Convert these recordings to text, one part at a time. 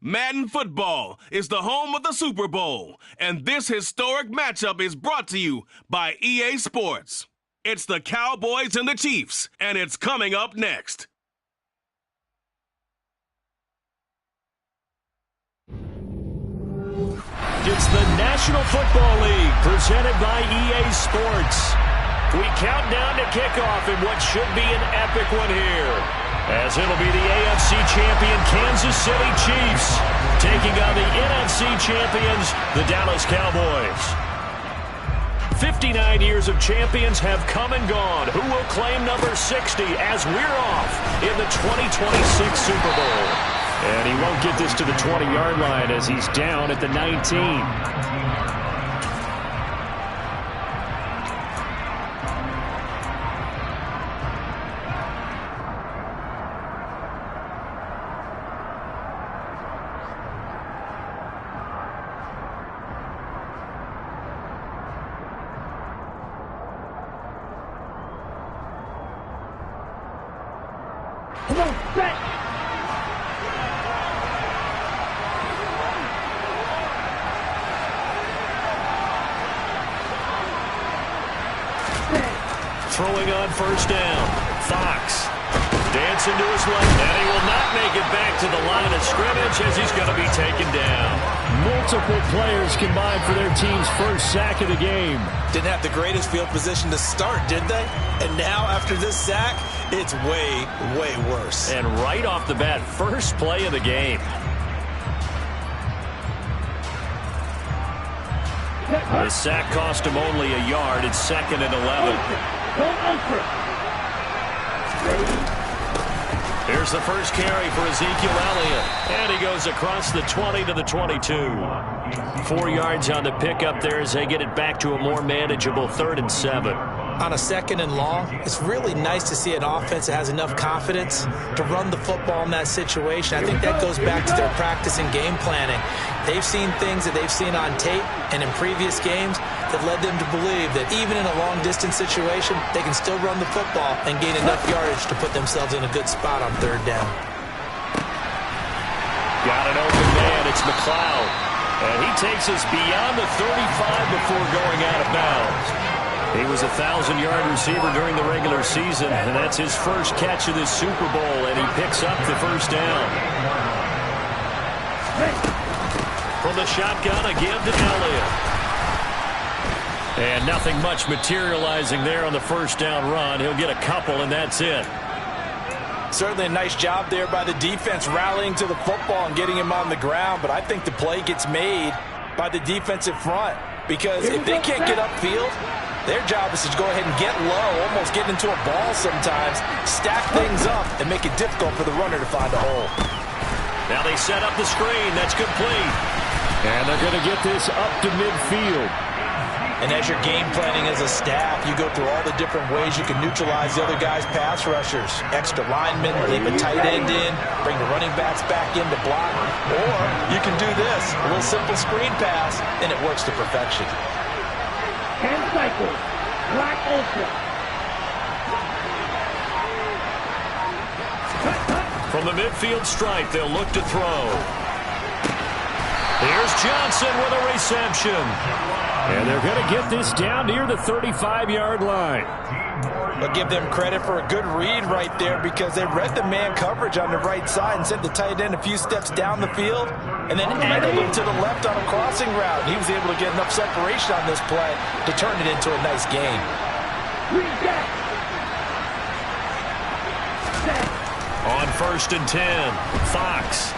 Madden Football is the home of the Super Bowl, and this historic matchup is brought to you by EA Sports. It's the Cowboys and the Chiefs, and it's coming up next. It's the National Football League presented by EA Sports. We count down to kickoff in what should be an epic one here, as it'll be the AFC champion Kansas City Chiefs taking on the NFC champions, the Dallas Cowboys. 59 years of champions have come and gone. Who will claim number 60 as we're off in the 2026 Super Bowl? And he won't get this to the 20-yard line as he's down at the 19. Come on, set! Throwing on first down. Fox dancing to his left, and he will not make it back to the line of scrimmage as he's going to be taken down. Multiple players combined for their team's first sack of the game. Didn't have the greatest field position to start, did they? And now, after this sack, it's way, way worse. And right off the bat, first play of the game. The sack cost him only a yard. It's 2nd and 11. Here's the first carry for Ezekiel Elliott. And he goes across the 20 to the 22. 4 yards on the pickup there as they get it back to a more manageable 3rd and 7. On a 2nd and long, it's really nice to see an offense that has enough confidence to run the football in that situation. I think that goes back to their practice and game planning. They've seen things that they've seen on tape and in previous games that led them to believe that even in a long-distance situation, they can still run the football and gain enough yardage to put themselves in a good spot on 3rd down. Got an open man. It's McLeod. And he takes us beyond the 35 before going out of bounds. He was a 1,000-yard receiver during the regular season, and that's his first catch of this Super Bowl, and he picks up the first down. From the shotgun, a give to Elliott. And nothing much materializing there on the first down run. He'll get a couple, and that's it. Certainly a nice job there by the defense rallying to the football and getting him on the ground, but I think the play gets made by the defensive front, because if they can't get upfield, their job is to go ahead and get low, almost get into a ball sometimes, stack things up, and make it difficult for the runner to find a hole. Now they set up the screen. That's complete. And they're going to get this up to midfield. And as you're game planning as a staff, you go through all the different ways you can neutralize the other guy's pass rushers. Extra linemen, leave a tight end in, bring the running backs back in to block. Or you can do this, a little simple screen pass, and it works to perfection. 10 cycles, black ultra. From the midfield stripe, they'll look to throw. Here's Johnson with a reception. And they're going to get this down near the 35-yard line. But give them credit for a good read right there, because they read the man coverage on the right side and sent the tight end a few steps down the field and then angled him to the left on a crossing route. And he was able to get enough separation on this play to turn it into a nice gain. On 1st and 10, Fox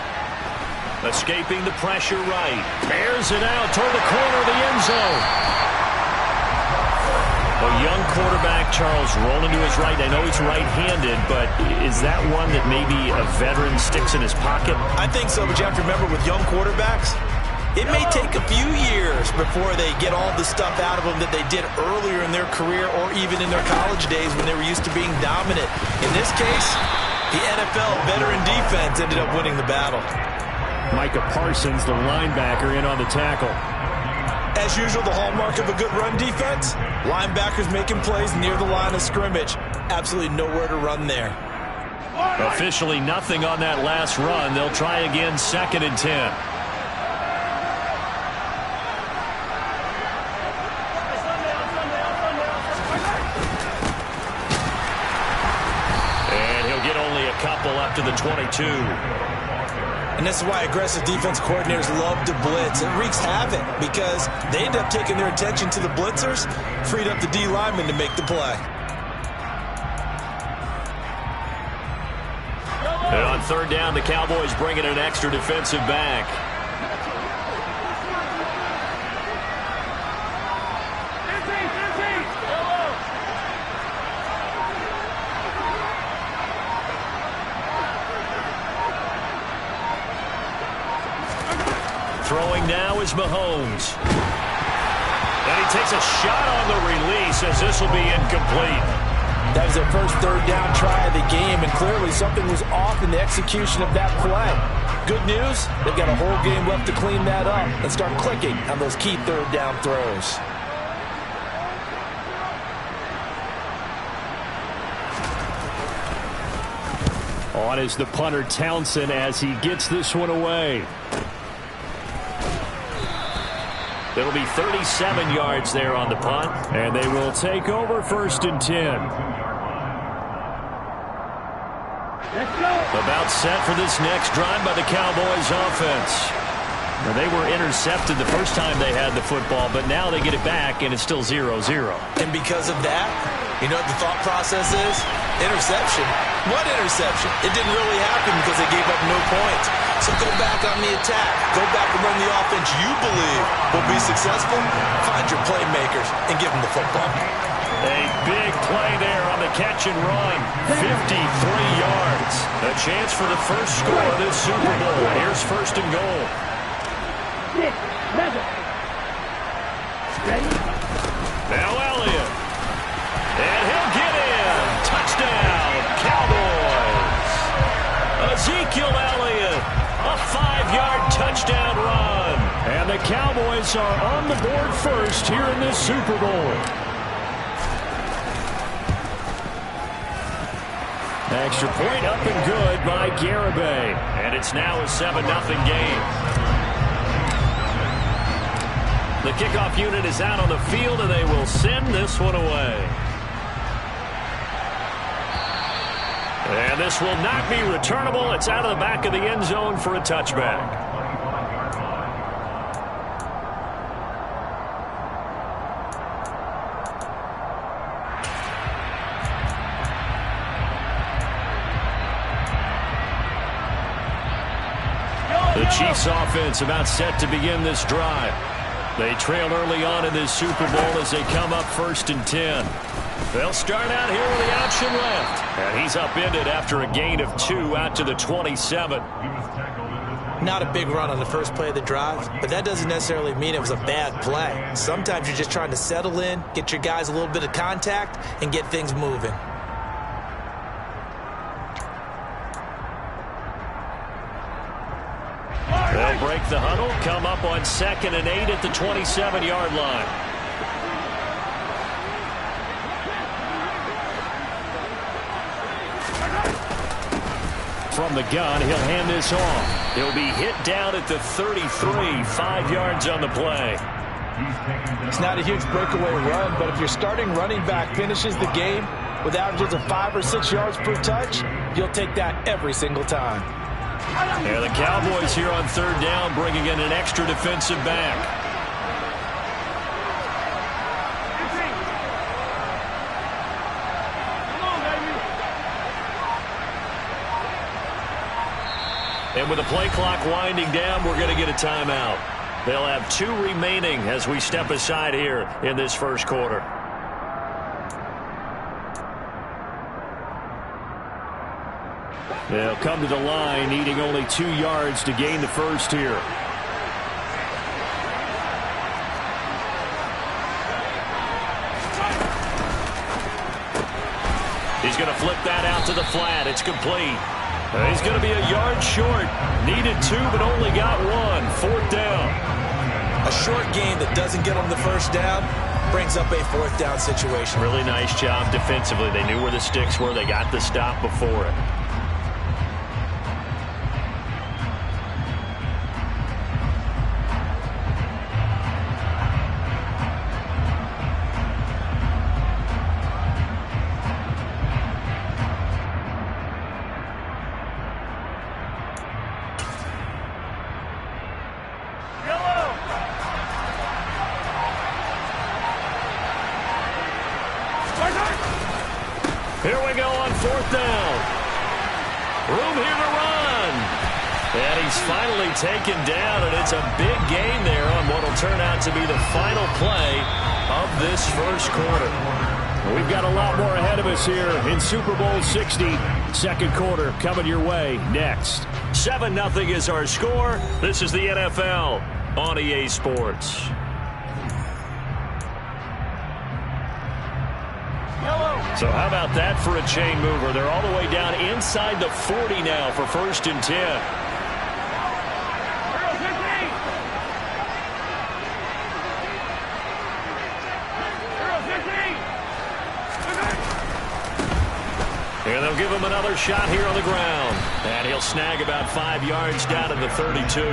escaping the pressure right. Airs it out toward the corner of the end zone. A young quarterback, Charles, rolling to his right. I know he's right-handed, but is that one that maybe a veteran sticks in his pocket? I think so, but you have to remember with young quarterbacks, it may take a few years before they get all the stuff out of them that they did earlier in their career or even in their college days when they were used to being dominant. In this case, the NFL veteran defense ended up winning the battle. Micah Parsons, the linebacker, in on the tackle. As usual, the hallmark of a good run defense, linebackers making plays near the line of scrimmage. Absolutely nowhere to run there. Officially nothing on that last run. They'll try again, 2nd and 10. And he'll get only a couple up to the 22. And this is why aggressive defense coordinators love to blitz. It wreaks havoc because they end up taking their attention to the blitzers, freed up the D lineman to make the play. And on 3rd down, the Cowboys bring in an extra defensive back. Throwing now is Mahomes. And he takes a shot on the release as this will be incomplete. That was their first 3rd down try of the game, and clearly something was off in the execution of that play. Good news, they've got a whole game left to clean that up and start clicking on those key 3rd down throws. On is the punter Townsend as he gets this one away. It'll be 37 yards there on the punt. And they will take over 1st and 10. Let's go. About set for this next drive by the Cowboys offense. Now, they were intercepted the first time they had the football, but now they get it back, and it's still 0-0. And because of that, you know what the thought process is? Interception. What interception? It didn't really happen because they gave up no points. So go back on the attack. Go back and run the offense you believe will be successful. Find your playmakers and give them the football. A big play there on the catch and run. 53 yards. A chance for the first score of this Super Bowl. Here's 1st and goal. 6, 7. Ready? Now Elliott. And he'll get in. Touchdown, Cowboys. Ezekiel Elliott. A 5-yard touchdown run. And the Cowboys are on the board first here in this Super Bowl. Extra point up and good by Garibay. And it's now a 7-0 game. The kickoff unit is out on the field, and they will send this one away. And this will not be returnable. It's out of the back of the end zone for a touchback. The Chiefs offense about set to begin this drive. They trail early on in this Super Bowl as they come up 1st and 10. They'll start out here with the option left. And he's upended after a gain of 2 out to the 27. Not a big run on the first play of the drive, but that doesn't necessarily mean it was a bad play. Sometimes you're just trying to settle in, get your guys a little bit of contact, and get things moving. They'll break the huddle, come up on 2nd and 8 at the 27-yard line. From the gun, he'll hand this off. He'll be hit down at the 33, 5 yards on the play. It's not a huge breakaway run, but if your starting running back finishes the game with averages of 5 or 6 yards per touch, you'll take that every single time. Yeah, the Cowboys here on 3rd down bringing in an extra defensive back. And with the play clock winding down, we're going to get a timeout. They'll have 2 remaining as we step aside here in this first quarter. They'll come to the line, needing only 2 yards to gain the first here. He's going to flip that out to the flat. It's complete. He's going to be a yard short. Needed 2, but only got 1. 4th down. A short gain that doesn't get them the first down brings up a 4th down situation. Really nice job defensively. They knew where the sticks were. They got the stop before it. Here we go on 4th down. Room here to run. And he's finally taken down, and it's a big gain there on what will turn out to be the final play of this first quarter. We've got a lot more ahead of us here in Super Bowl 60. Second quarter coming your way next. 7-0 is our score. This is the NFL on EA Sports. So how about that for a chain mover? They're all the way down inside the 40 now for 1st and 10. And they'll give him another shot here on the ground. And he'll snag about 5 yards down to the 32.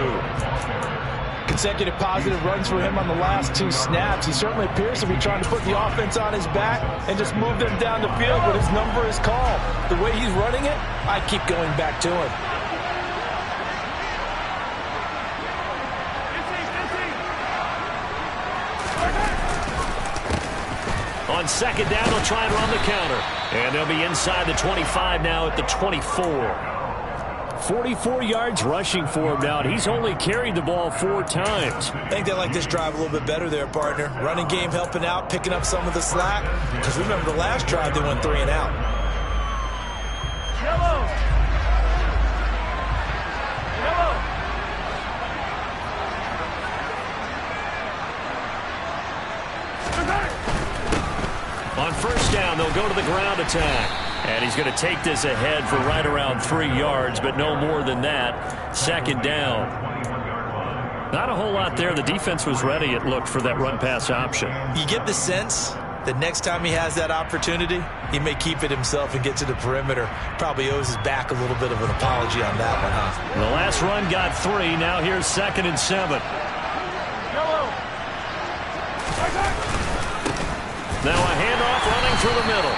Consecutive positive runs for him on the last 2 snaps. He certainly appears to be trying to put the offense on his back and just move them down the field when his number is called. The way he's running it, I keep going back to him. On 2nd down, they'll try and run the counter. And they'll be inside the 25 now at the 24. 44 yards rushing for him now, and he's only carried the ball 4 times. I think they like this drive a little bit better there, partner. Running game helping out, picking up some of the slack. Because remember, the last drive, they went 3 and out. On 1st down, they'll go to the ground attack. And he's going to take this ahead for right around 3 yards, but no more than that. 2nd down. Not a whole lot there. The defense was ready, it looked, for that run-pass option. You get the sense that next time he has that opportunity, he may keep it himself and get to the perimeter. Probably owes his back a little bit of an apology on that one, huh? The last run got 3. Now here's 2nd and 7. Now a handoff running through the middle.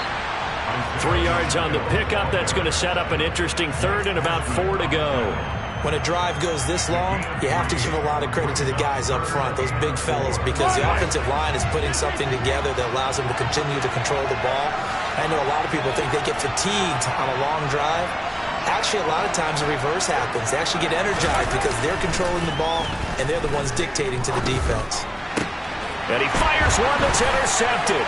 3 yards on the pickup. That's going to set up an interesting 3rd and about 4 to go. When a drive goes this long, you have to give a lot of credit to the guys up front, those big fellas, because the offensive line is putting something together that allows them to continue to control the ball. I know a lot of people think they get fatigued on a long drive. Actually, a lot of times the reverse happens. They actually get energized because they're controlling the ball, and they're the ones dictating to the defense. And he fires one that's intercepted.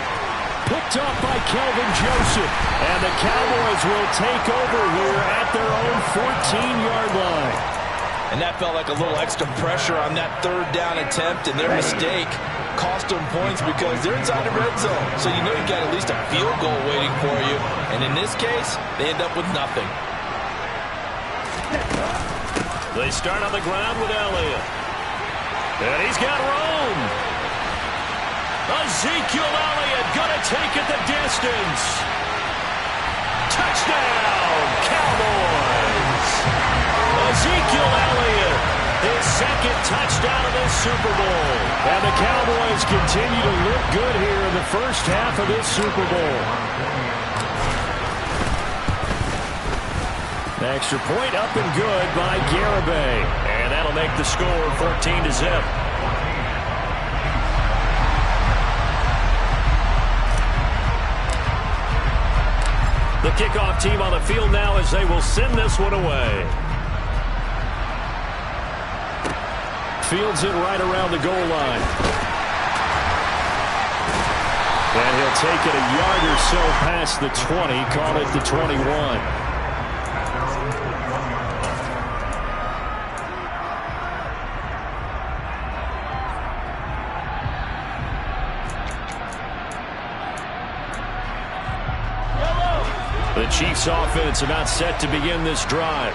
Picked off by Kelvin Joseph. And the Cowboys will take over here at their own 14-yard line. And that felt like a little extra pressure on that 3rd down attempt, and their mistake cost them points because they're inside the red zone. So you know you've got at least a field goal waiting for you. And in this case, they end up with nothing. They start on the ground with Elliott. And he's got room. Ezekiel Elliott going to take it the distance. Touchdown, Cowboys. Ezekiel Elliott, his 2nd touchdown of this Super Bowl. And the Cowboys continue to look good here in the first half of this Super Bowl. Extra point up and good by Garibay. And that'll make the score 14-0. The kickoff team on the field now as they will send this one away. Fields it right around the goal line. And he'll take it a yard or so past the 20, call it the 21. The Chiefs offense about set to begin this drive.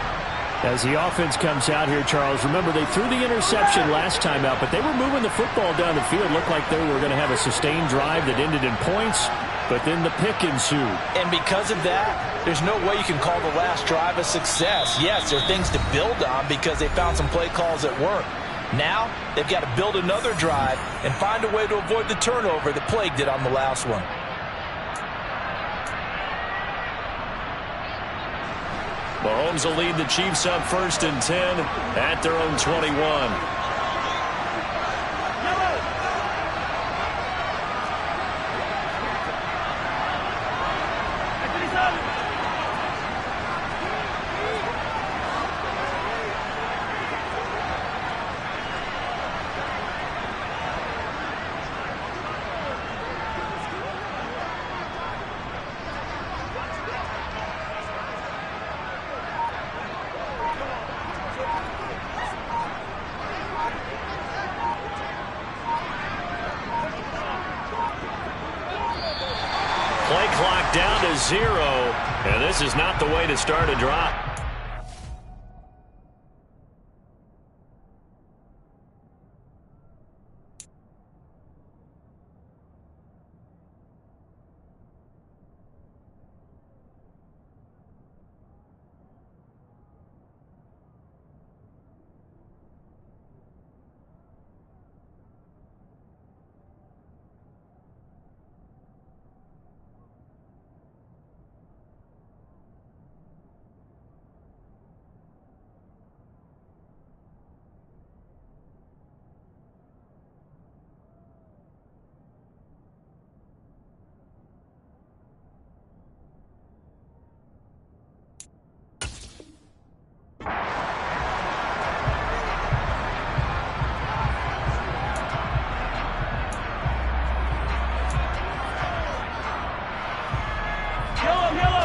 As the offense comes out here, Charles, remember they threw the interception last time out, but they were moving the football down the field. Looked like they were going to have a sustained drive that ended in points, but then the pick ensued. And because of that, there's no way you can call the last drive a success. Yes, there are things to build on because they found some play calls that work. Now, they've got to build another drive and find a way to avoid the turnover that plagued it on the last one. Mahomes will lead the Chiefs up 1st and 10 at their own 21. 0, and this is not the way to start a drive.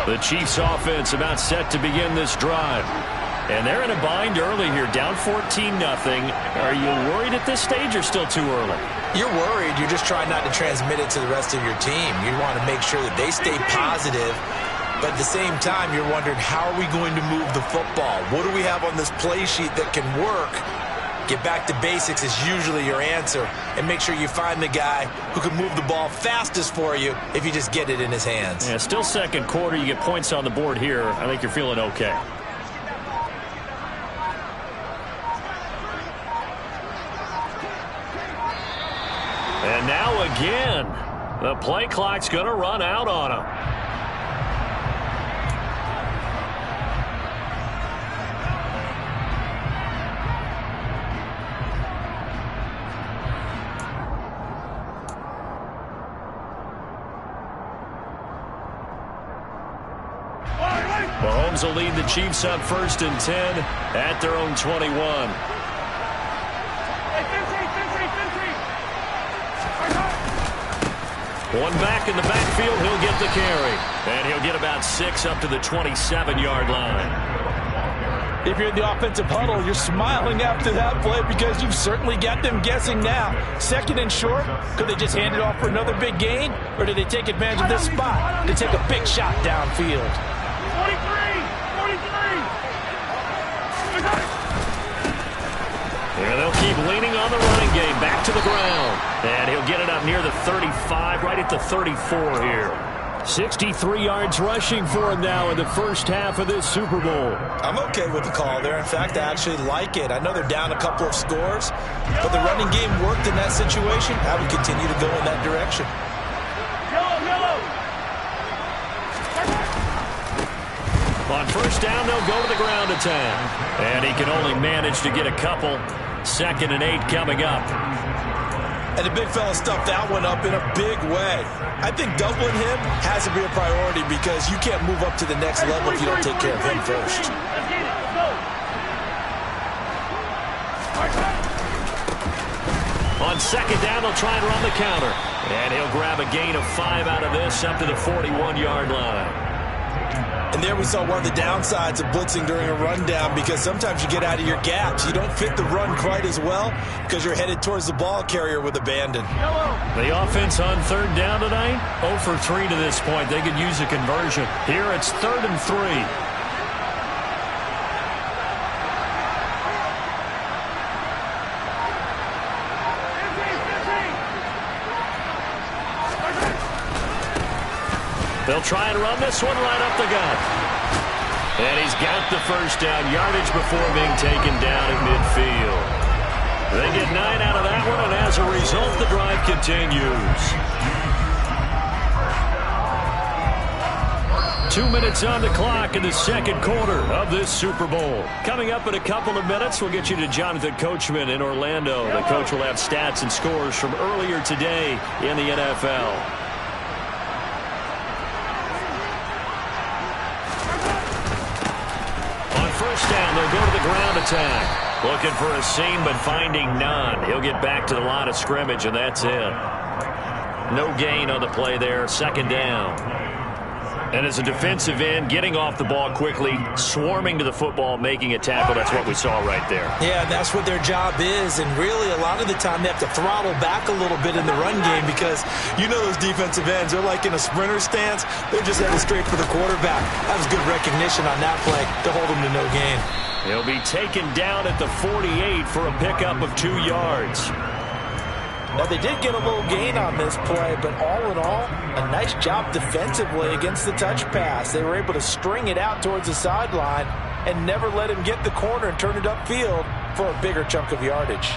The Chiefs offense about set to begin this drive. And they're in a bind early here, down 14-0. Are you worried at this stage or still too early? You're worried. You're just trying not to transmit it to the rest of your team. You want to make sure that they stay positive. But at the same time, you're wondering, how are we going to move the football? What do we have on this play sheet that can work? Get back to basics is usually your answer. And make sure you find the guy who can move the ball fastest for you if you just get it in his hands. Yeah, still second quarter. You get points on the board here. I think you're feeling okay. And now again, the play clock's going to run out on him. Mahomes will lead the Chiefs up 1st and 10 at their own 21. One back in the backfield, he'll get the carry. And he'll get about 6 up to the 27-yard line. If you're in the offensive huddle, you're smiling after that play because you've certainly got them guessing now. 2nd and short, could they just hand it off for another big gain? Or did they take advantage of this spot to take a big shot downfield? 43! And they'll keep leaning on the running game. Back to the ground. And he'll get it up near the 35, right at the 34 here. 63 yards rushing for him now in the first half of this Super Bowl. I'm okay with the call there. In fact, I actually like it. I know they're down a couple of scores, but the running game worked in that situation. I would continue to go in that direction. On first down, they'll go to the ground attack. And he can only manage to get a couple. 2nd and 8 coming up. And the big fella stuffed that one up in a big way. I think doubling him has to be a priority because you can't move up to the next level if you don't take care of him first. On 2nd down, they'll try and run the counter. And he'll grab a gain of 5 out of this up to the 41-yard line. And there we saw one of the downsides of blitzing during a rundown because sometimes you get out of your gaps. You don't fit the run quite as well because you're headed towards the ball carrier with abandon. The offense on 3rd down tonight, 0 for 3 to this point. They could use a conversion. Here it's 3rd and 3. They'll try and run this one right up the gut. And he's got the first down, yardage before being taken down at midfield. They get 9 out of that one, and as a result, the drive continues. 2 minutes on the clock in the second quarter of this Super Bowl. Coming up in a couple of minutes, we'll get you to Jonathan Coachman in Orlando. The coach will have stats and scores from earlier today in the NFL. First down, they'll go to the ground attack. Looking for a seam, but finding none. He'll get back to the line of scrimmage, and that's it. No gain on the play there. 2nd down. And as a defensive end, getting off the ball quickly, swarming to the football, making a tackle, that's what we saw right there. Yeah, that's what their job is, and really a lot of the time they have to throttle back a little bit in the run game because you know those defensive ends, they're like in a sprinter stance. They're just headed straight for the quarterback. That was good recognition on that play to hold them to no gain. He'll be taken down at the 48 for a pickup of 2 yards. Now, they did get a little gain on this play, but all in all, a nice job defensively against the touch pass. They were able to string it out towards the sideline and never let him get the corner and turn it upfield for a bigger chunk of yardage.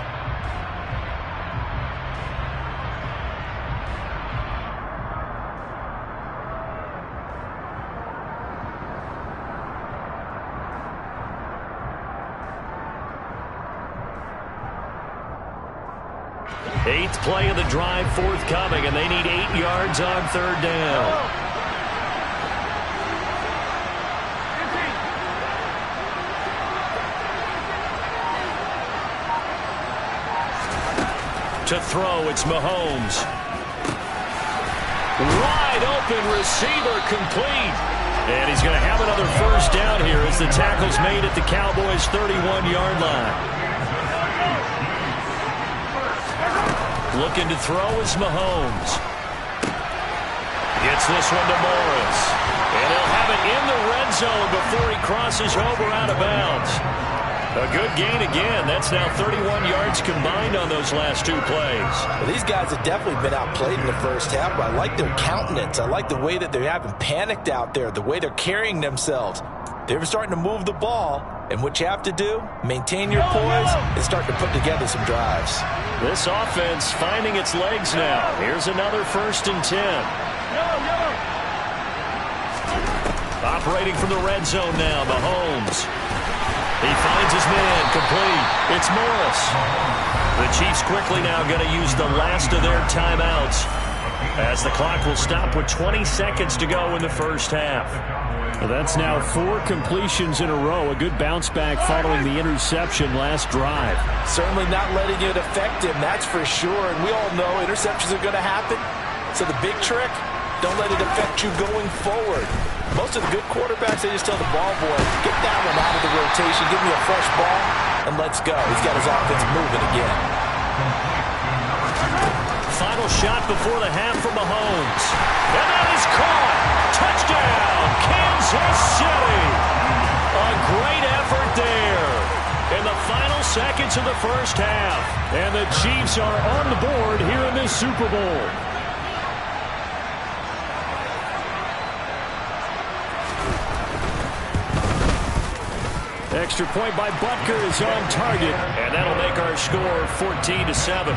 Eighth play of the drive forthcoming, and they need 8 yards on 3rd down. To throw, it's Mahomes. Wide open receiver, complete. And he's going to have another 1st down here as the tackle's made at the Cowboys' 31-yard line. Looking to throw is Mahomes. Gets this one to Morris. And he'll have it in the red zone before he crosses over out of bounds. A good gain again. That's now 31 yards combined on those last 2 plays. Well, these guys have definitely been outplayed in the first half, but I like their countenance. I like the way that they haven't panicked out there, the way they're carrying themselves. They're starting to move the ball, and what you have to do, maintain your poise and start to put together some drives. This offense finding its legs now. Here's another 1st and 10. Operating from the red zone now, Mahomes. He finds his man, complete. It's Morris. The Chiefs quickly now going to use the last of their timeouts as the clock will stop with 20 seconds to go in the first half. Well, that's now 4 completions in a row. A good bounce back following the interception last drive. Certainly not letting it affect him, that's for sure. And we all know interceptions are going to happen. So the big trick, don't let it affect you going forward. Most of the good quarterbacks, they just tell the ball boy, get that one out of the rotation, give me a fresh ball, and let's go. He's got his offense moving again. Final shot before the half from Mahomes. And that is caught. Touchdown, Kansas City. A great effort there in the final seconds of the first half. And the Chiefs are on the board here in this Super Bowl. Extra point by Butker is on target. And that'll make our score 14-7.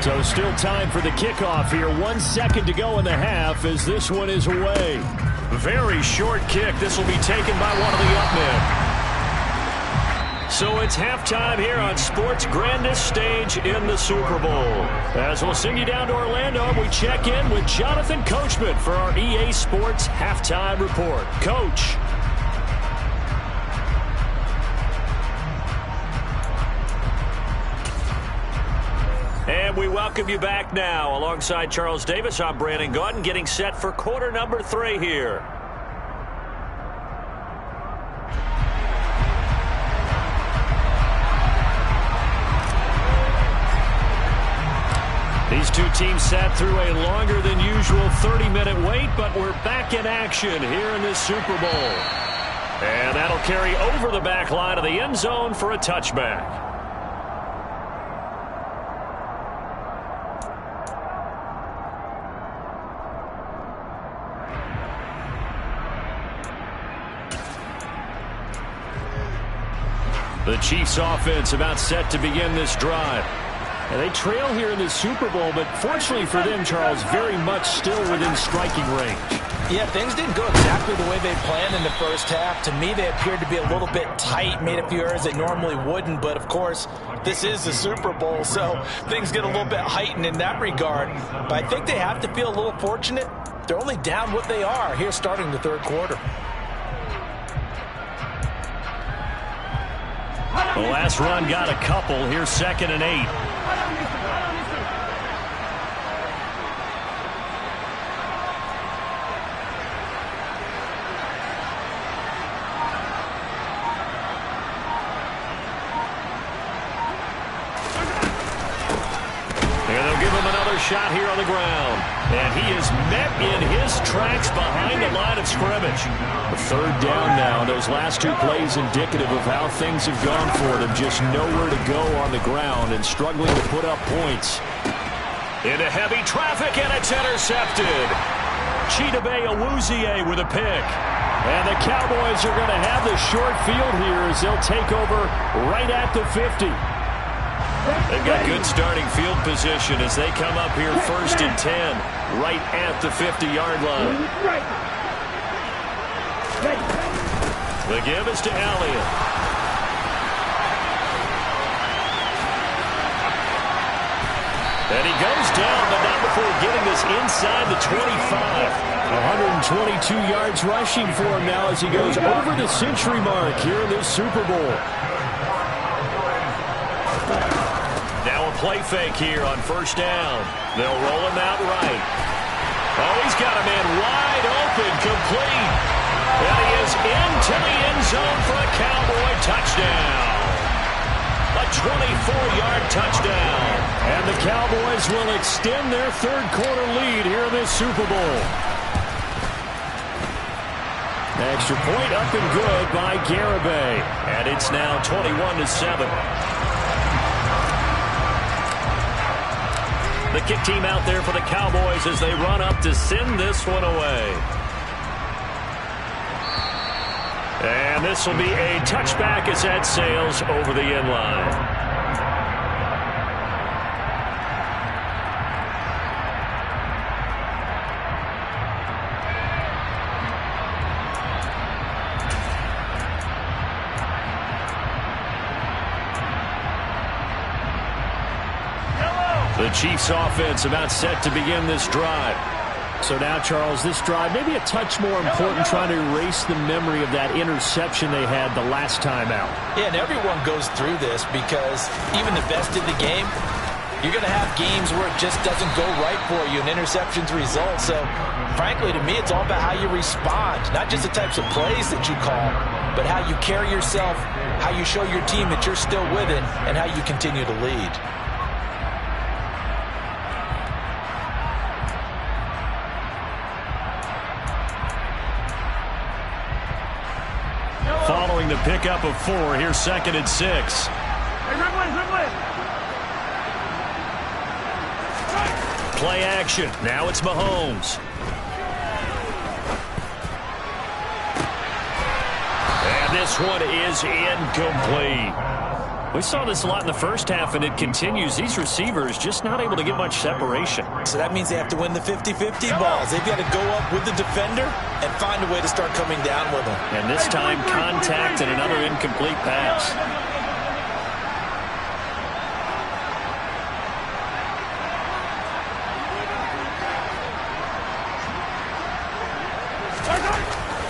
So still time for the kickoff here. 1 second to go in the half as this one is away. Very short kick. This will be taken by one of the up men. So it's halftime here on sports' grandest stage in the Super Bowl. As we'll send you down to Orlando, we check in with Jonathan Coachman for our EA Sports Halftime Report. Coach. And we welcome you back now. Alongside Charles Davis, I'm Brandon Gaudin, getting set for quarter number 3 here. These two teams sat through a longer than usual 30-minute wait, but we're back in action here in this Super Bowl. And that'll carry over the back line of the end zone for a touchback. The Chiefs offense about set to begin this drive. And they trail here in the Super Bowl, but fortunately for them, Charles, very much still within striking range. Yeah, things didn't go exactly the way they planned in the first half. To me, they appeared to be a little bit tight, made a few errors they normally wouldn't. But, of course, this is the Super Bowl, so things get a little bit heightened in that regard. But I think they have to feel a little fortunate. They're only down what they are here starting the third quarter. The last run got a couple. Here's 2nd and 8. Shot here on the ground, and he is met in his tracks behind the line of scrimmage. 3rd down now. Those last 2 plays indicative of how things have gone for them. Just nowhere to go on the ground and struggling to put up points. Into heavy traffic, and it's intercepted. Chidobe Awuzie with a pick. And the Cowboys are going to have the short field here as they'll take over right at the 50. They've got good starting field position as they come up here 1st and 10, right at the 50-yard line. The give is to Elliott. And he goes down, but not before getting this inside the 25. 122 yards rushing for him now as he goes over the century mark here in this Super Bowl. Play fake here on 1st down. They'll roll him out right. Oh, he's got a man wide open, complete. And he is into the end zone for a Cowboy touchdown. A 24-yard touchdown. And the Cowboys will extend their 3rd quarter lead here in this Super Bowl. Extra point up and good by Garibay. And it's now 21-7. The kick team out there for the Cowboys as they run up to send this one away. And this will be a touchback as that sails over the end line. The Chiefs offense about set to begin this drive. So now, Charles, this drive maybe a touch more important, trying to erase the memory of that interception they had the last time out. Yeah, and everyone goes through this because even the best in the game, you're going to have games where it just doesn't go right for you and interceptions result. So, frankly, to me, it's all about how you respond, not just the types of plays that you call, but how you carry yourself, how you show your team that you're still with it, and how you continue to lead. Following the pickup of 4, here's 2nd and 6. Play action. Now it's Mahomes. And this one is incomplete. We saw this a lot in the first half, and it continues. These receivers just not able to get much separation. So that means they have to win the 50-50 balls. They've got to go up with the defender and find a way to start coming down with them. And this time, contact and another incomplete pass.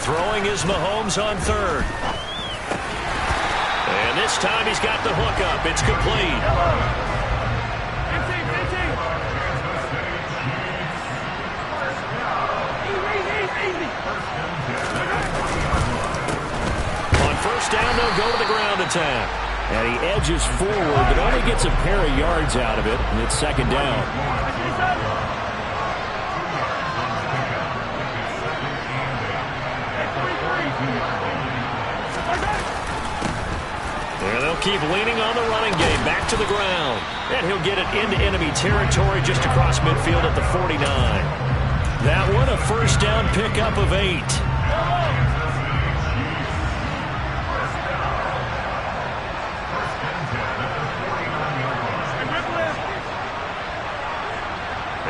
Throwing is Mahomes on 3rd. And this time he's got the hook up. It's complete. On 1st down, they'll go to the ground attack. And he edges forward, but only gets a pair of yards out of it, and it's 2nd down. And they'll keep leaning on the running game. Back to the ground. And he'll get it into enemy territory just across midfield at the 49. That one a 1st down pickup of 8.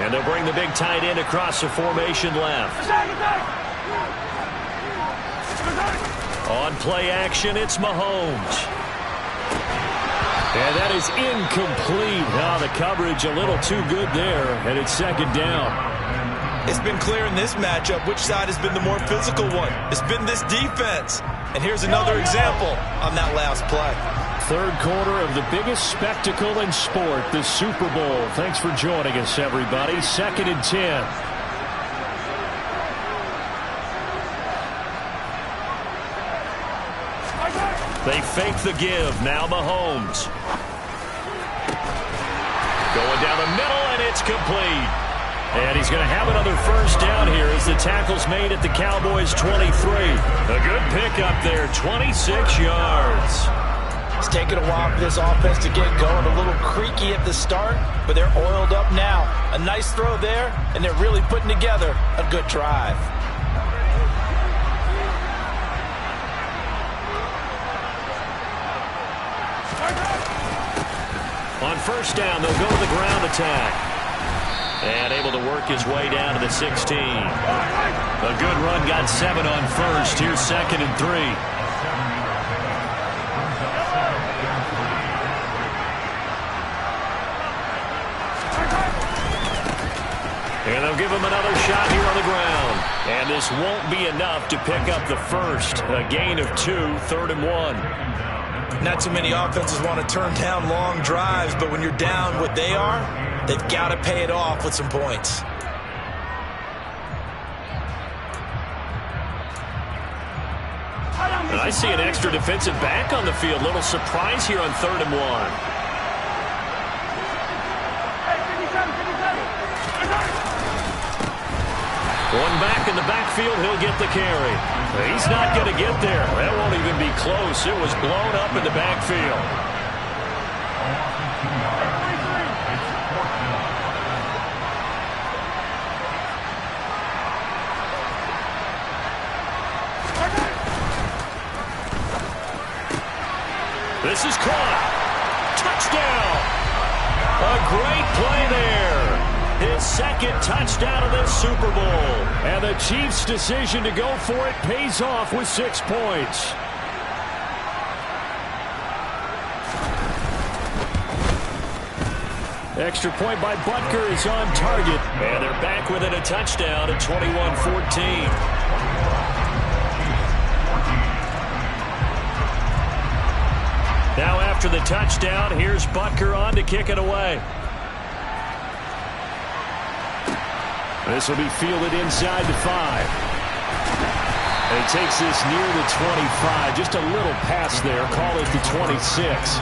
And they'll bring the big tight end across the formation left. On play action, it's Mahomes. And that is incomplete. Now the coverage a little too good there, and it's 2nd down. It's been clear in this matchup which side has been the more physical one. It's been this defense. And here's another example on that last play. Third quarter of the biggest spectacle in sport, the Super Bowl. Thanks for joining us, everybody. 2nd and 10. They fake the give. Now Mahomes. Going down the middle, and it's complete. And he's going to have another first down here as the tackle's made at the Cowboys' 23. A good pickup there, 26 yards. It's taken a while for this offense to get going. A little creaky at the start, but they're oiled up now. A nice throw there, and they're really putting together a good drive. On first down, they'll go to the ground attack. And able to work his way down to the 16. A good run, got 7 on first. Here's 2nd and 3. And they'll give him another shot here on the ground. And this won't be enough to pick up the first. A gain of 2, 3rd and 1. Not too many offenses want to turn down long drives, but when you're down what they are, they've got to pay it off with some points. And I see an extra defensive back on the field. Little surprise here on 3rd and 1. One back in the backfield, he'll get the carry. He's not going to get there. That won't even be close. It was blown up in the backfield. This is caught. Touchdown. A great play there. His 2nd touchdown of this Super Bowl. And the Chiefs' decision to go for it pays off with 6 points. Extra point by Butker is on target. And they're back within a touchdown at 21-14. Now after the touchdown, here's Butker on to kick it away. This will be fielded inside the 5. And he takes this near the 25. Just a little pass there. Call it the 26.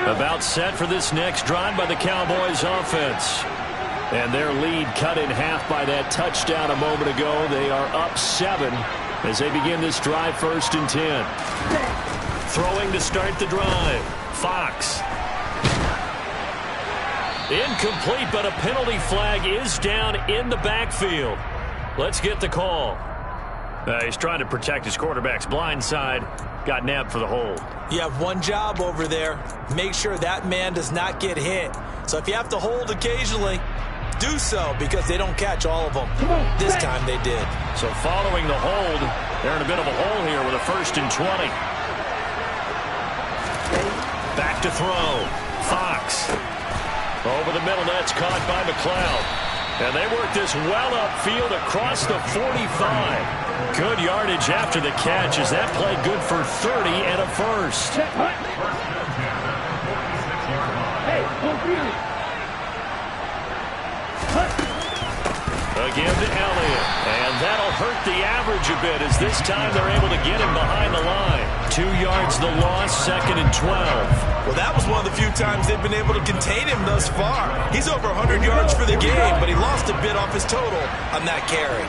About set for this next drive by the Cowboys offense. And their lead cut in half by that touchdown a moment ago. They are up 7 as they begin this drive, 1st and 10. Throwing to start the drive. Fox. Incomplete, but a penalty flag is down in the backfield. Let's get the call. He's trying to protect his quarterback's blind side. Got nabbed for the hold. You have one job over there. Make sure that man does not get hit. So if you have to hold occasionally, do so because they don't catch all of them. This time they did. So following the hold, they're in a bit of a hole here with a 1st and 20. Back to throw. Fox. Over the middle, that's caught by McLeod. And they work this well upfield across the 45. Good yardage after the catch as that play good for 30 and a first. Again to Elliott. And that'll hurt the average a bit as this time they're able to get him behind the line. 2 yards the loss, 2nd and 12. Well, that was one of the few times they've been able to contain him thus far. He's over 100 yards for the game, but he lost a bit off his total on that carry.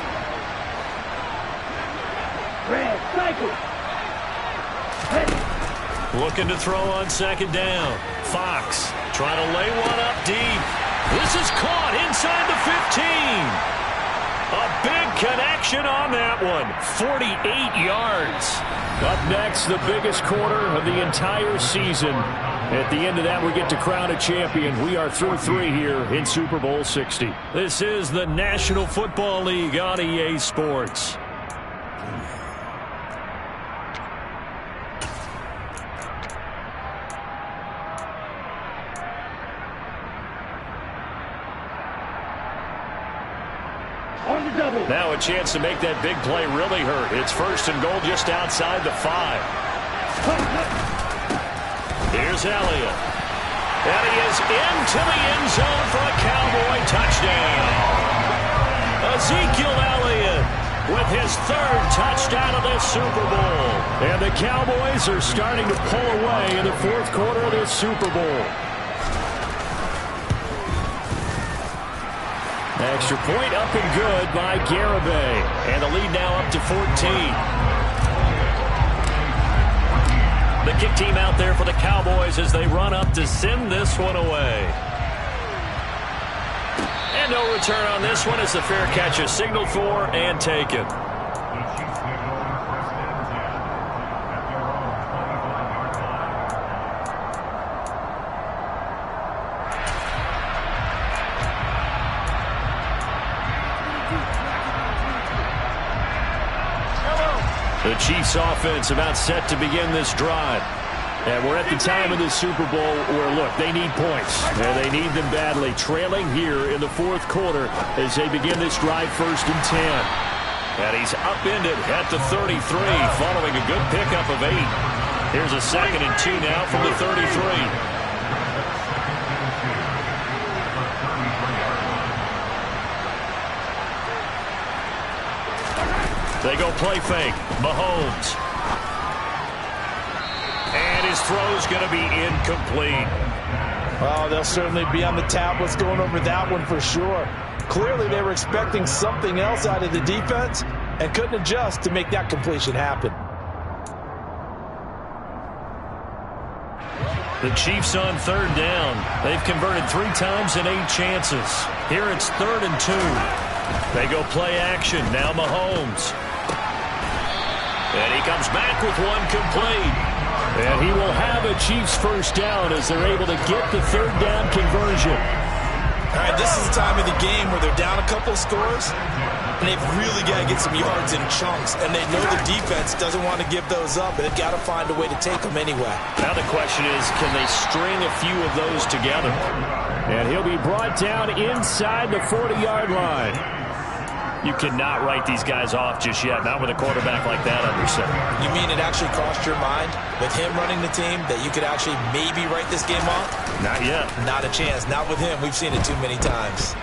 Looking to throw on 2nd down. Fox trying to lay one up deep. This is caught inside the 15. A big connection on that one. 48 yards. Up next, the biggest quarter of the entire season. At the end of that, we get to crown a champion. We are through 3 here in Super Bowl 60. This is the National Football League on EA Sports. Now a chance to make that big play really hurt. It's 1st and goal just outside the 5. Here's Elliott. And he is into the end zone for a Cowboy touchdown. Ezekiel Elliott with his 3rd touchdown of this Super Bowl. And the Cowboys are starting to pull away in the 4th quarter of this Super Bowl. Extra point up and good by Garibay. And the lead now up to 14. The kick team out there for the Cowboys as they run up to send this one away. And no return on this one as the fair catch is signaled for and taken. The Chiefs offense about set to begin this drive. And we're at the time of the Super Bowl where, look, they need points. And they need them badly. Trailing here in the 4th quarter as they begin this drive 1st and 10. And he's upended at the 33 following a good pickup of 8. Here's a 2nd and 2 now from the 33. They go play fake. Mahomes. And his throw's going to be incomplete. Oh, they'll certainly be on the tablets going over that one for sure. Clearly they were expecting something else out of the defense and couldn't adjust to make that completion happen. The Chiefs on 3rd down. They've converted 3 times in 8 chances. Here it's 3rd and 2. They go play action. Now Mahomes. And he comes back with one complete. And he will have a Chiefs 1st down as they're able to get the 3rd down conversion. All right, this is the time of the game where they're down a couple of scores, and they've really got to get some yards in chunks, and they know the defense doesn't want to give those up, but they've got to find a way to take them anyway. Now the question is, can they string a few of those together? And he'll be brought down inside the 40-yard line. You cannot write these guys off just yet, not with a quarterback like that under center. You mean it actually crossed your mind with him running the team that you could actually maybe write this game off? Not yet. Not a chance. Not with him. We've seen it too many times.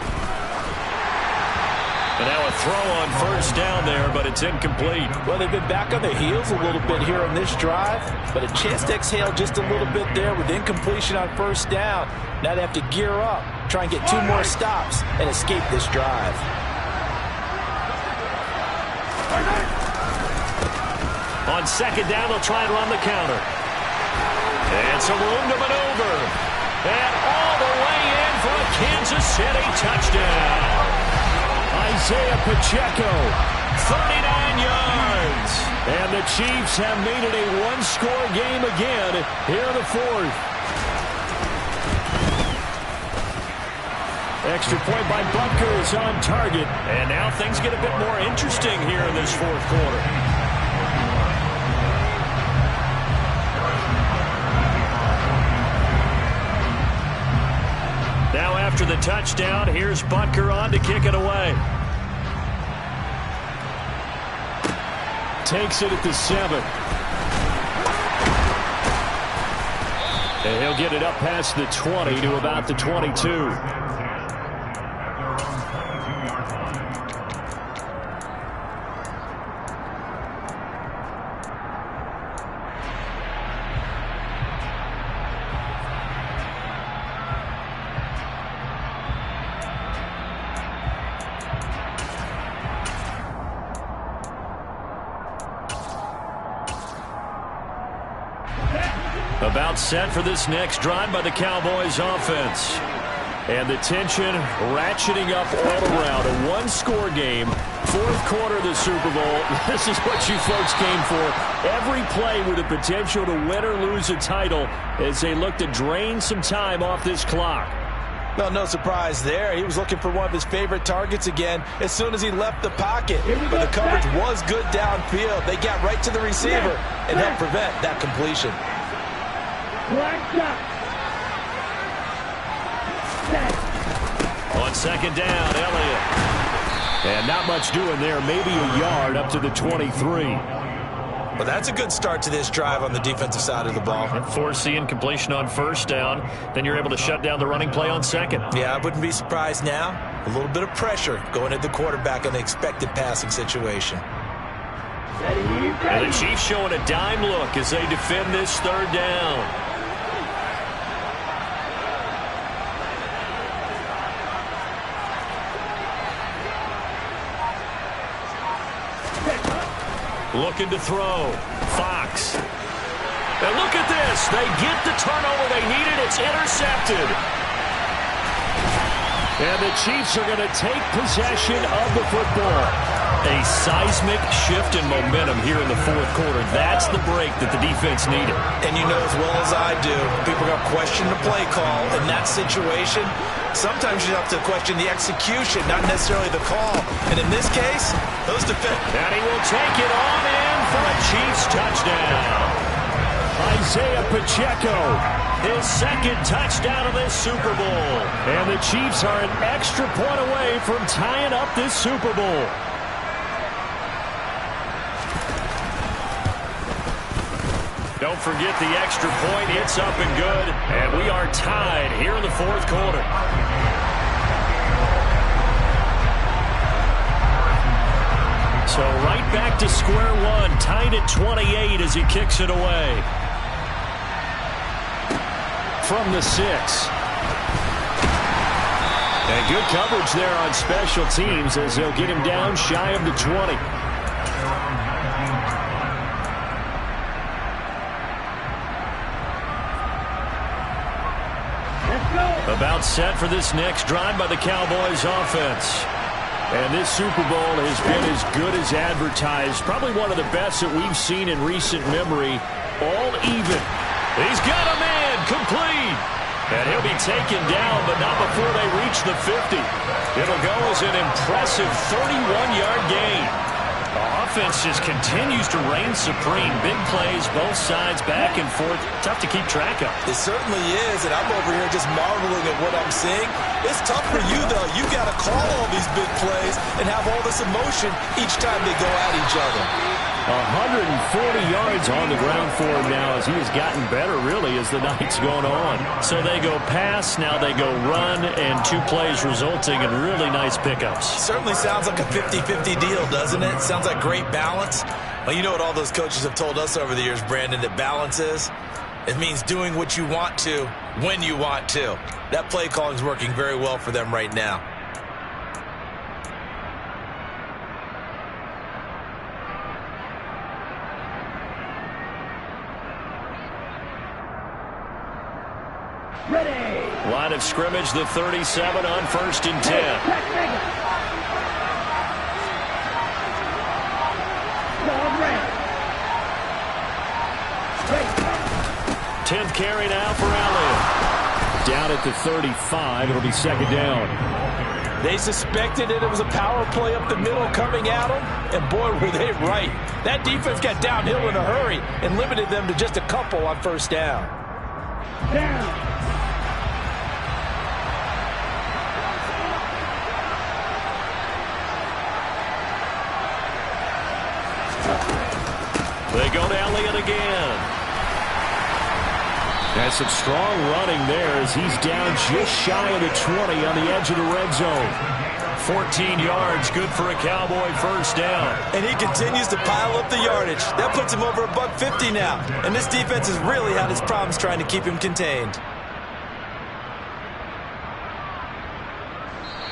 And now a throw on 1st down there, but it's incomplete. Well, they've been back on their heels a little bit here on this drive, but a chance to exhale just a little bit there with incompletion on 1st down. Now they have to gear up, try and get 2 more stops, and escape this drive. On 2nd down, they'll try and run the counter. And some room to maneuver. And all the way in for a Kansas City touchdown. Isaiah Pacheco, 39 yards. And the Chiefs have made it a 1-score game again here in the 4th. Extra point by Butker is on target. And now things get a bit more interesting here in this 4th quarter. Now after the touchdown, here's Butker on to kick it away. Takes it at the 7. And he'll get it up past the 20 to about the 22. About set for this next drive by the Cowboys offense. And the tension ratcheting up all around. A one-score game, fourth quarter of the Super Bowl. This is what you folks came for. Every play with the potential to win or lose a title as they look to drain some time off this clock. Well, no surprise there. He was looking for one of his favorite targets again as soon as he left the pocket. But the coverage was good downfield. They got right to the receiver and helped prevent that completion. On second down, Elliott. And not much doing there. Maybe a yard up to the 23. Well, that's a good start to this drive on the defensive side of the ball. And force the incompletion on first down. Then you're able to shut down the running play on second. Yeah, I wouldn't be surprised now. A little bit of pressure going at the quarterback in the expected passing situation. And the Chiefs showing a dime look as they defend this third down. Looking to throw. Fox. And look at this. They get the turnover they needed. It's intercepted. And the Chiefs are going to take possession of the football. A seismic shift in momentum here in the fourth quarter. That's the break that the defense needed. And you know as well as I do, people are going to question the play call in that situation. Sometimes you have to question the execution, not necessarily the call. And in this case, those defenders. And he will take it on in for a Chiefs touchdown. Isaiah Pacheco, his second touchdown of this Super Bowl. And the Chiefs are an extra point away from tying up this Super Bowl. Don't forget the extra point. It's up and good. And we are tied here in the fourth quarter. So right back to square one. Tied at 28 as he kicks it away. From the 6. And good coverage there on special teams as they'll get him down shy of the 20. About set for this next drive by the Cowboys offense. And this Super Bowl has been as good as advertised. Probably one of the best that we've seen in recent memory. All even. He's got a man complete. And he'll be taken down, but not before they reach the 50. It'll go as an impressive 31-yard gain. The offense just continues to reign supreme. Big plays, both sides, back and forth. Tough to keep track of. It certainly is, and I'm over here just marveling at what I'm seeing. It's tough for you, though. You got to call all these big plays and have all this emotion each time they go at each other. 140 yards on the ground for him now as he has gotten better, really, as the night's gone on. So they go pass, now they go run, and 2 plays resulting in really nice pickups. Certainly sounds like a 50-50 deal, doesn't it? Sounds like great balance. Well, you know what all those coaches have told us over the years, Brandon, that balance is? It means doing what you want to when you want to. That play calling is working very well for them right now. Ready. Line of scrimmage, the 37 on 1st and 10. 10th carry now for Elliott. Down at the 35, it'll be second down. They suspected it was a power play up the middle coming at them, and boy, were they right. That defense got downhill in a hurry and limited them to just a couple on first down. Down. They go to Elliott again. That's some strong running there as he's down just shy of the 20 on the edge of the red zone. 14 yards, good for a Cowboy first down. And he continues to pile up the yardage. That puts him over $150 now. And this defense has really had its problems trying to keep him contained.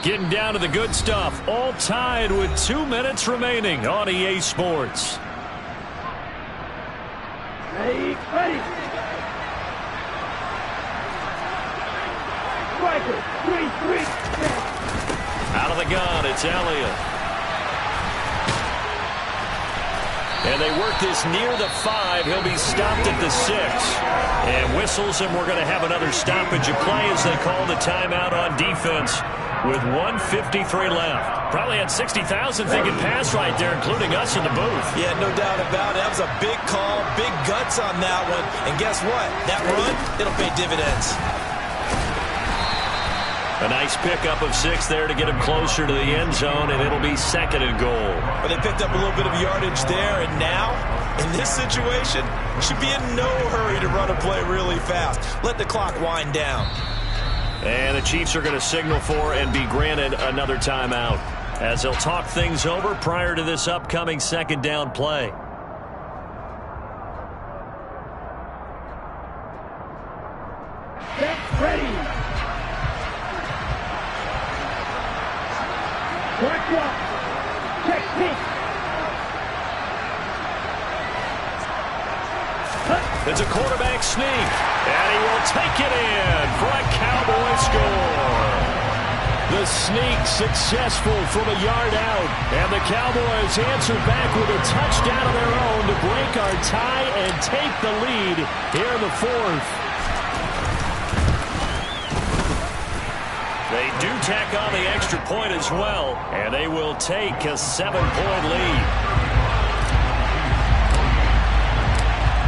Getting down to the good stuff. All tied with 2 minutes remaining on EA Sports. Ready. Striker. Out of the gun, it's Elliott. And they work this near the 5. He'll be stopped at the 6. And whistles, and we're going to have another stoppage of play as they call the timeout on defense with 1:53 left. Probably had 60,000 thinking pass right there, including us in the booth. Yeah, no doubt about it. That was a big call, big guts on that one. And guess what? That run, it'll pay dividends. A nice pickup of 6 there to get him closer to the end zone, and it'll be 2nd and goal. But they picked up a little bit of yardage there, and now, in this situation, should be in no hurry to run a play really fast. Let the clock wind down. And the Chiefs are going to signal for and be granted another timeout as they'll talk things over prior to this upcoming 2nd down play. Get ready. Black walk. Check peak. It's a quarterback sneak, and he will take it in for a Cowboy score. The sneak successful from a yard out, and the Cowboys answer back with a touchdown of their own to break our tie and take the lead here in the 4th. They do tack on the extra point as well, and they will take a 7-point lead.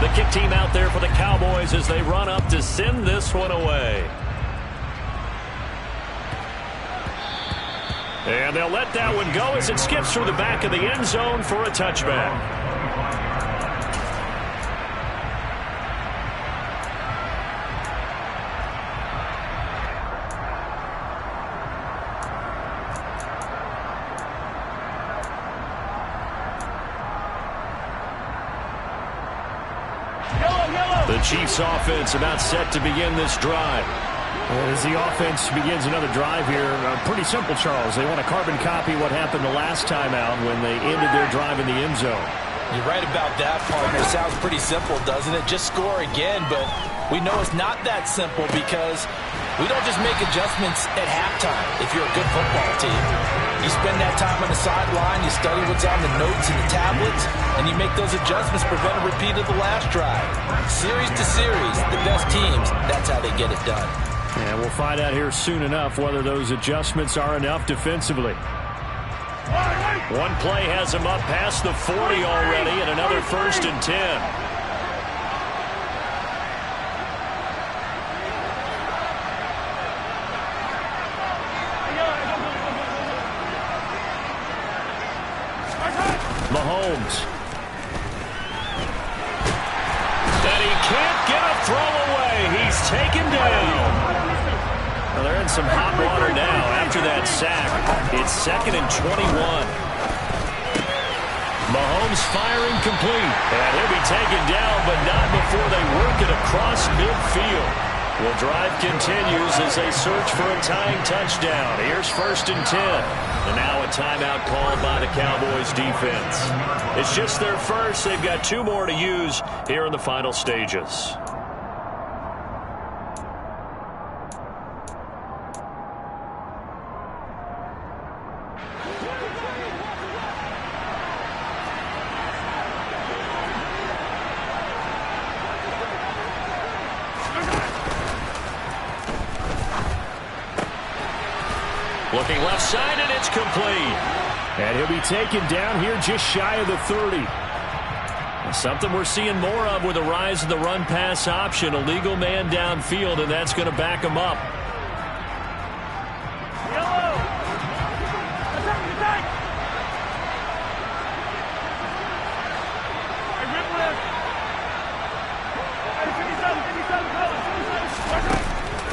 The kick team out there for the Cowboys as they run up to send this one away. And they'll let that one go as it skips through the back of the end zone for a touchback. The Chiefs offense about set to begin this drive. As the offense begins another drive here, pretty simple, Charles. They want to carbon copy what happened the last time out when they ended their drive in the end zone. You're right about that, partner. Sounds pretty simple, doesn't it? Just score again, but we know it's not that simple because we don't just make adjustments at halftime if you're a good football team. You spend that time on the sideline, you study what's on the notes and the tablets, and you make those adjustments, prevent a repeat of the last drive. Series to series, the best teams, that's how they get it done. And we'll find out here soon enough whether those adjustments are enough defensively. One play has him up past the 40 already, and another 1st and 10. Mahomes. And he can't get a throw away. He's taken down. Well, they're in some hot water now after that sack. It's 2nd and 21. Mahomes firing complete. And he'll be taken down, but not before they work it across midfield. Well, drive continues as they search for a tying touchdown. Here's 1st and 10. And now a timeout called by the Cowboys defense. It's just their first. They've got 2 more to use here in the final stages. Looking left side, and it's complete. And he'll be taken down here just shy of the 30. Something we're seeing more of with the rise of the run-pass option. A legal man downfield, and that's going to back him up.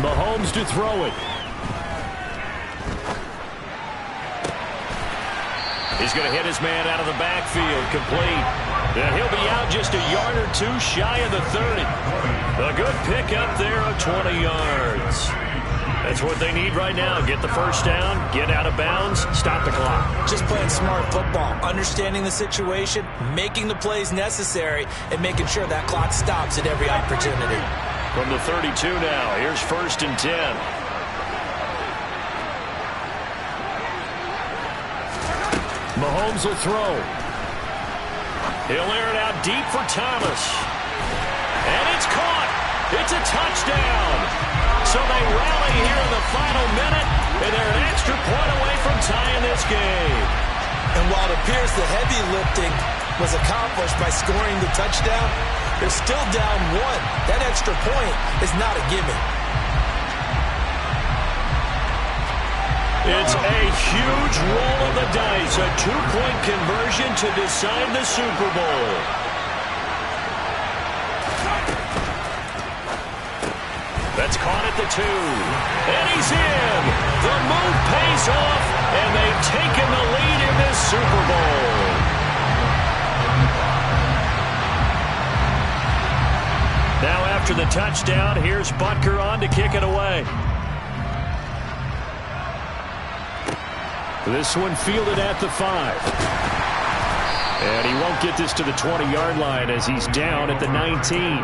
Mahomes to throw it. He's going to hit his man out of the backfield, complete. And he'll be out just a yard or 2 shy of the 30. A good pickup there of 20 yards. That's what they need right now. Get the first down, get out of bounds, stop the clock. Just playing smart football, understanding the situation, making the plays necessary, and making sure that clock stops at every opportunity. From the 32 now, here's 1st and 10. Mahomes will throw. He'll air it out deep for Thomas. And it's caught. It's a touchdown. So they rally here in the final minute, and they're an extra point away from tying this game. And while it appears the heavy lifting was accomplished by scoring the touchdown, they're still down one. That extra point is not a gimme. It's a huge roll of the dice, a two-point conversion to decide the Super Bowl. That's caught at the 2. And he's in. The move pays off, and they've taken the lead in this Super Bowl. Now after the touchdown, here's Butker on to kick it away. This one fielded at the 5. And he won't get this to the 20-yard line as he's down at the 19.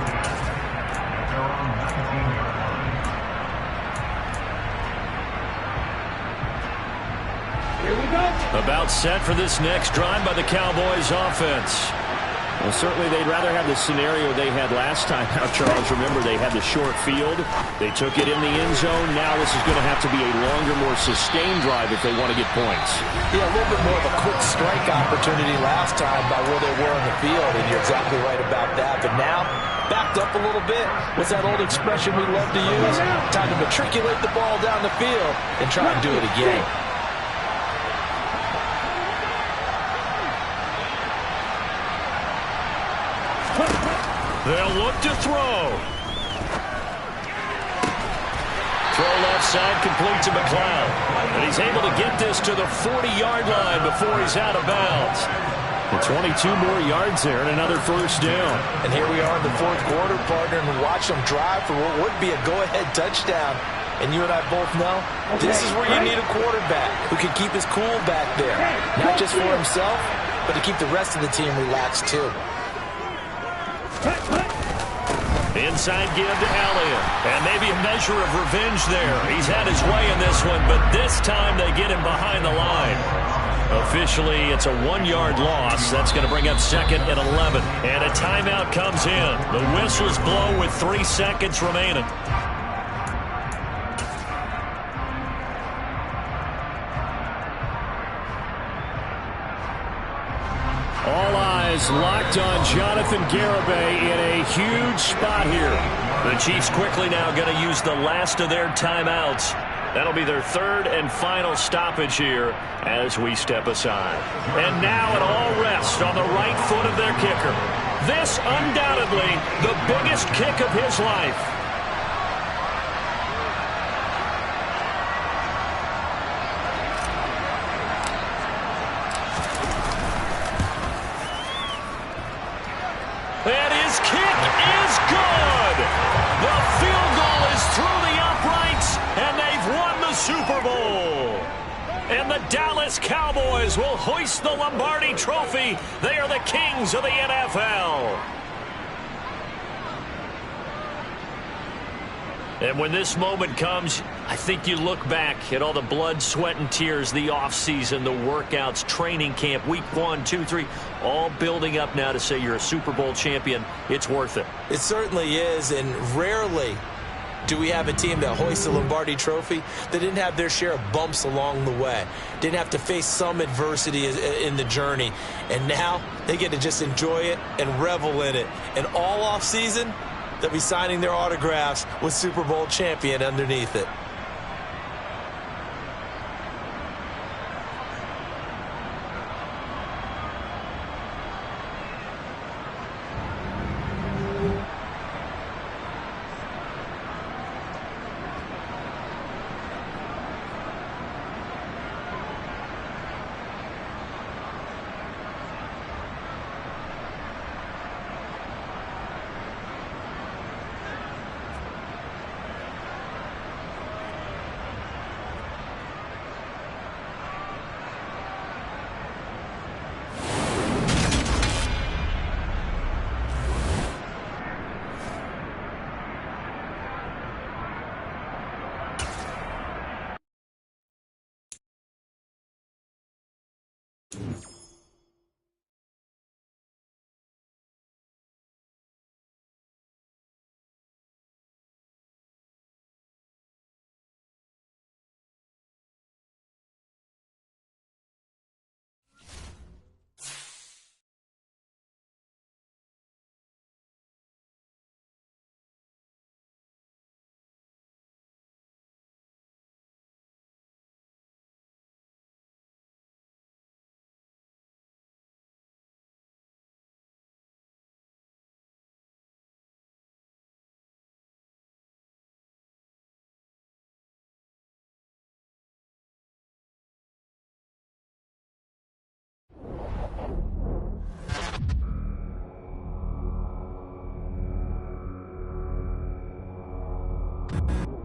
About set for this next drive by the Cowboys offense. Well, certainly they'd rather have the scenario they had last time out, Charles. Remember, they had the short field. They took it in the end zone. Now this is going to have to be a longer, more sustained drive if they want to get points. Yeah, a little bit more of a quick strike opportunity last time by where they were on the field, and you're exactly right about that. But now, backed up a little bit. What's that old expression we love to use? Time to matriculate the ball down the field and try and do it again. They'll look to throw. Throw left side, complete to McLeod. And he's able to get this to the 40-yard line before he's out of bounds. And 22 more yards there and another first down. And here we are in the fourth quarter, partner, and watch them drive for what would be a go-ahead touchdown. And you and I both know this is where you need a quarterback who can keep his cool back there. Not just for himself, but to keep the rest of the team relaxed too. Inside give to Elliott. And maybe a measure of revenge there. He's had his way in this one, but this time they get him behind the line. Officially, it's a 1-yard loss. That's going to bring up second and 11. And a timeout comes in. The whistles blow with 3 seconds remaining. All eyes locked on Jonathan Garibay in a huge spot here. The Chiefs quickly now going to use the last of their timeouts. That'll be their third and final stoppage here as we step aside. And now it all rests on the right foot of their kicker. This undoubtedly the biggest kick of his life. And his kick is good. The field goal is through the uprights, and they've won the Super Bowl. And the Dallas Cowboys will hoist the Lombardi Trophy. They are the kings of the NFL. And when this moment comes, I think you look back at all the blood, sweat, and tears, the offseason, the workouts, training camp, week 1, 2, 3, all building up now to say you're a Super Bowl champion. It's worth it. It certainly is, and rarely do we have a team that hoists the Lombardi Trophy that didn't have their share of bumps along the way, didn't have to face some adversity in the journey, and now they get to just enjoy it and revel in it. And all offseason, they'll be signing their autographs with Super Bowl champion underneath it. it.